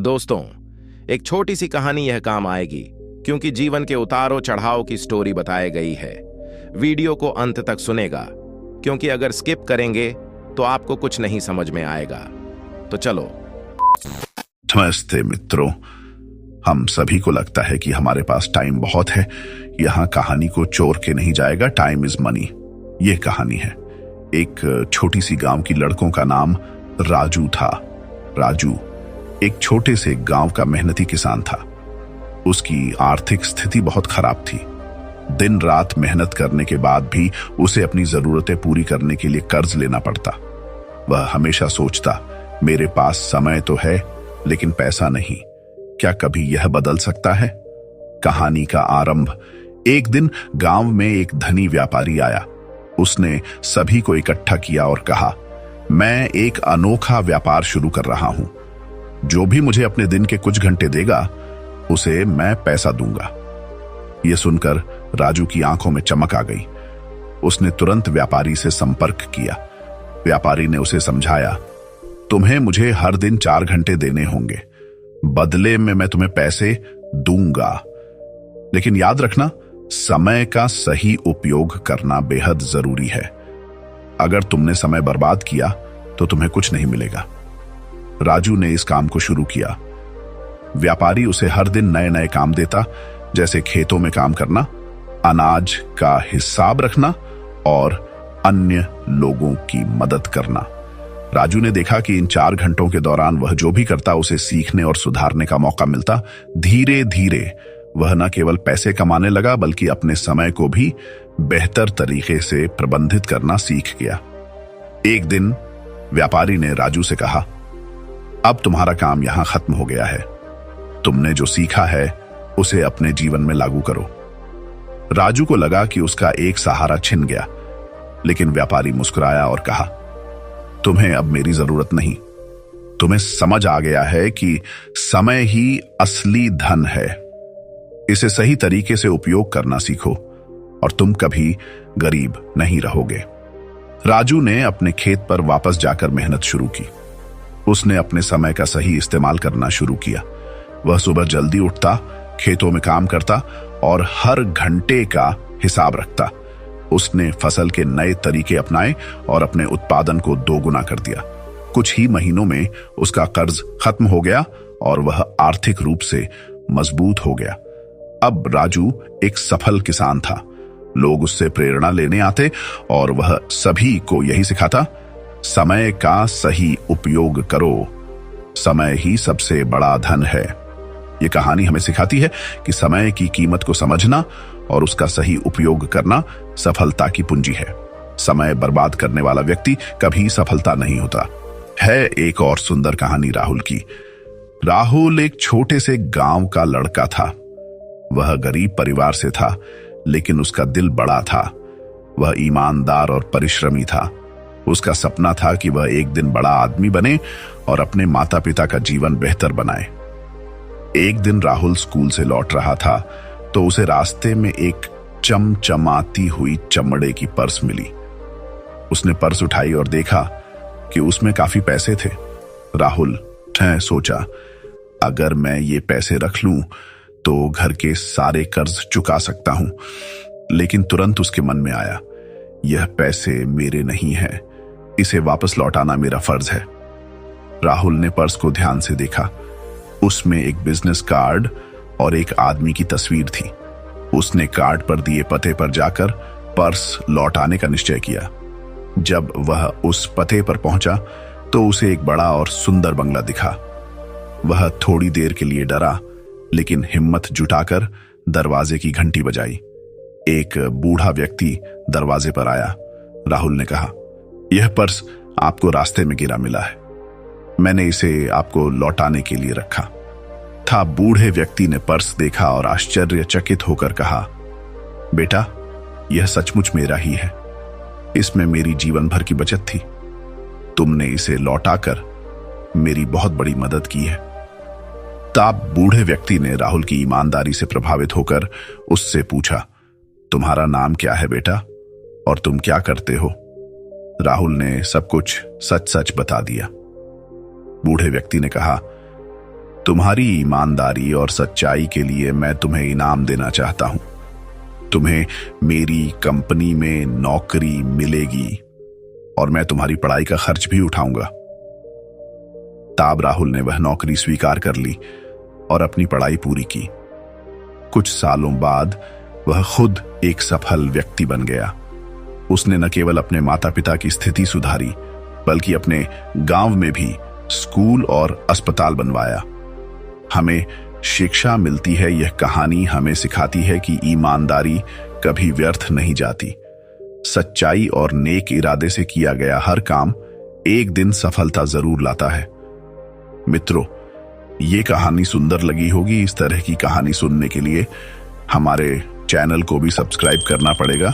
दोस्तों, एक छोटी सी कहानी यह काम आएगी क्योंकि जीवन के उतारों चढ़ाव की स्टोरी बताई गई है। वीडियो को अंत तक सुनेगा क्योंकि अगर स्किप करेंगे तो आपको कुछ नहीं समझ में आएगा। तो चलो। नमस्ते मित्रों, हम सभी को लगता है कि हमारे पास टाइम बहुत है। यहाँ कहानी को चोर के नहीं जाएगा, टाइम इज मनी। ये कहानी है एक छोटी सी गांव की लड़कों का नाम राजू था। राजू एक छोटे से गांव का मेहनती किसान था। उसकी आर्थिक स्थिति बहुत खराब थी। दिन रात मेहनत करने के बाद भी उसे अपनी जरूरतें पूरी करने के लिए कर्ज लेना पड़ता। वह हमेशा सोचता, मेरे पास समय तो है लेकिन पैसा नहीं। क्या कभी यह बदल सकता है? कहानी का आरंभ। एक दिन गांव में एक धनी व्यापारी आया। उसने सभी को इकट्ठा किया और कहा, मैं एक अनोखा व्यापार शुरू कर रहा हूं। जो भी मुझे अपने दिन के कुछ घंटे देगा उसे मैं पैसा दूंगा। यह सुनकर राजू की आंखों में चमक आ गई। उसने तुरंत व्यापारी से संपर्क किया। व्यापारी ने उसे समझाया, तुम्हें मुझे हर दिन 4 घंटे देने होंगे, बदले में मैं तुम्हें पैसे दूंगा। लेकिन याद रखना, समय का सही उपयोग करना बेहद जरूरी है। अगर तुमने समय बर्बाद किया तो तुम्हें कुछ नहीं मिलेगा। राजू ने इस काम को शुरू किया। व्यापारी उसे हर दिन नए नए काम देता, जैसे खेतों में काम करना, अनाज का हिसाब रखना और अन्य लोगों की मदद करना। राजू ने देखा कि इन 4 घंटों के दौरान वह जो भी करता उसे सीखने और सुधारने का मौका मिलता। धीरे धीरे वह न केवल पैसे कमाने लगा बल्कि अपने समय को भी बेहतर तरीके से प्रबंधित करना सीख गया। एक दिन व्यापारी ने राजू से कहा, अब तुम्हारा काम यहां खत्म हो गया है। तुमने जो सीखा है उसे अपने जीवन में लागू करो। राजू को लगा कि उसका एक सहारा छिन गया, लेकिन व्यापारी मुस्कुराया और कहा, तुम्हें अब मेरी जरूरत नहीं। तुम्हें समझ आ गया है कि समय ही असली धन है। इसे सही तरीके से उपयोग करना सीखो और तुम कभी गरीब नहीं रहोगे। राजू ने अपने खेत पर वापस जाकर मेहनत शुरू की। उसने अपने समय का सही इस्तेमाल करना शुरू किया। वह सुबह जल्दी उठता, खेतों में काम करता और हर घंटे का हिसाब रखता। उसने फसल के नए तरीके अपनाए और अपने उत्पादन को 2 गुना कर दिया। कुछ ही महीनों में उसका कर्ज खत्म हो गया और वह आर्थिक रूप से मजबूत हो गया। अब राजू एक सफल किसान था। लोग उससे प्रेरणा लेने आते और वह सभी को यही सिखाता, समय का सही उपयोग करो। समय ही सबसे बड़ा धन है। यह कहानी हमें सिखाती है कि समय की कीमत को समझना और उसका सही उपयोग करना सफलता की पूंजी है। समय बर्बाद करने वाला व्यक्ति कभी सफलता नहीं होता। है एक और सुंदर कहानी राहुल की। राहुल एक छोटे से गांव का लड़का था। वह गरीब परिवार से था, लेकिन उसका दिल बड़ा था। वह ईमानदार और परिश्रमी था। उसका सपना था कि वह एक दिन बड़ा आदमी बने और अपने माता पिता का जीवन बेहतर बनाए। एक दिन राहुल स्कूल से लौट रहा था तो उसे रास्ते में एक चमचमाती हुई चमड़े की पर्स मिली। उसने पर्स उठाई और देखा कि उसमें काफी पैसे थे। राहुल ने सोचा, अगर मैं ये पैसे रख लूं तो घर के सारे कर्ज चुका सकता हूं। लेकिन तुरंत उसके मन में आया, यह पैसे मेरे नहीं हैं, इसे वापस लौटाना मेरा फर्ज है। राहुल ने पर्स को ध्यान से देखा। उसमें एक बिजनेस कार्ड और एक आदमी की तस्वीर थी। उसने कार्ड पर दिए पते पर जाकर पर्स लौटाने का निश्चय किया। जब वह उस पते पर पहुंचा तो उसे एक बड़ा और सुंदर बंगला दिखा। वह थोड़ी देर के लिए डरा, लेकिन हिम्मत जुटाकर दरवाजे की घंटी बजाई। एक बूढ़ा व्यक्ति दरवाजे पर आया। राहुल ने कहा, यह पर्स आपको रास्ते में गिरा मिला है, मैंने इसे आपको लौटाने के लिए रखा था। बूढ़े व्यक्ति ने पर्स देखा और आश्चर्यचकित होकर कहा, बेटा, यह सचमुच मेरा ही है। इसमें मेरी जीवन भर की बचत थी। तुमने इसे लौटाकर मेरी बहुत बड़ी मदद की है। तब बूढ़े व्यक्ति ने राहुल की ईमानदारी से प्रभावित होकर उससे पूछा, तुम्हारा नाम क्या है बेटा और तुम क्या करते हो? राहुल ने सब कुछ सच सच बता दिया। बूढ़े व्यक्ति ने कहा, तुम्हारी ईमानदारी और सच्चाई के लिए मैं तुम्हें इनाम देना चाहता हूं। तुम्हें मेरी कंपनी में नौकरी मिलेगी और मैं तुम्हारी पढ़ाई का खर्च भी उठाऊंगा। ताब राहुल ने वह नौकरी स्वीकार कर ली और अपनी पढ़ाई पूरी की। कुछ सालों बाद वह खुद एक सफल व्यक्ति बन गया। उसने न केवल अपने माता पिता की स्थिति सुधारी, बल्कि अपने गांव में भी स्कूल और अस्पताल बनवाया। हमें शिक्षा मिलती है, यह कहानी हमें सिखाती है कि ईमानदारी कभी व्यर्थ नहीं जाती। सच्चाई और नेक इरादे से किया गया हर काम एक दिन सफलता जरूर लाता है। मित्रों, ये कहानी सुंदर लगी होगी। इस तरह की कहानी सुनने के लिए हमारे चैनल को भी सब्सक्राइब करना पड़ेगा।